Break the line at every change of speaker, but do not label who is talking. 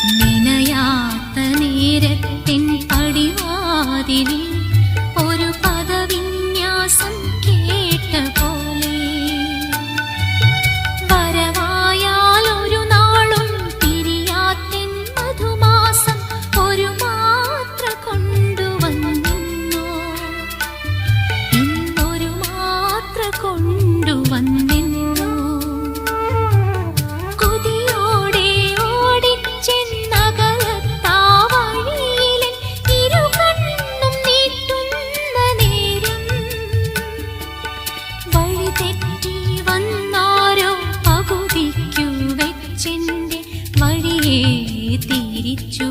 നിനയാത്ത നേരത്തിൻ പടിവാതിലിൽ ഒരു പദവിന്യാസം കേട്ട പോലെ വരവായാൽ ഒരു നാളും തിരിയാത്തിൻ മധുമാസം ഒരു മാത്ര കൊണ്ടുവന്നിന്നു, ഇന്നൊരു മാത്ര കൊണ്ടുവന്നിന്നു. കൊതിയോടെ ഓടിച്ചെന്നകലത്താ വഴിയിലെ ഇരു കണ്ണും നീട്ടുന്ന നേരം വഴി തെറ്റി വന്നാരോ പകുതിക്കു വെച്ചെന്റെ വഴിയെ തിരിച്ചു.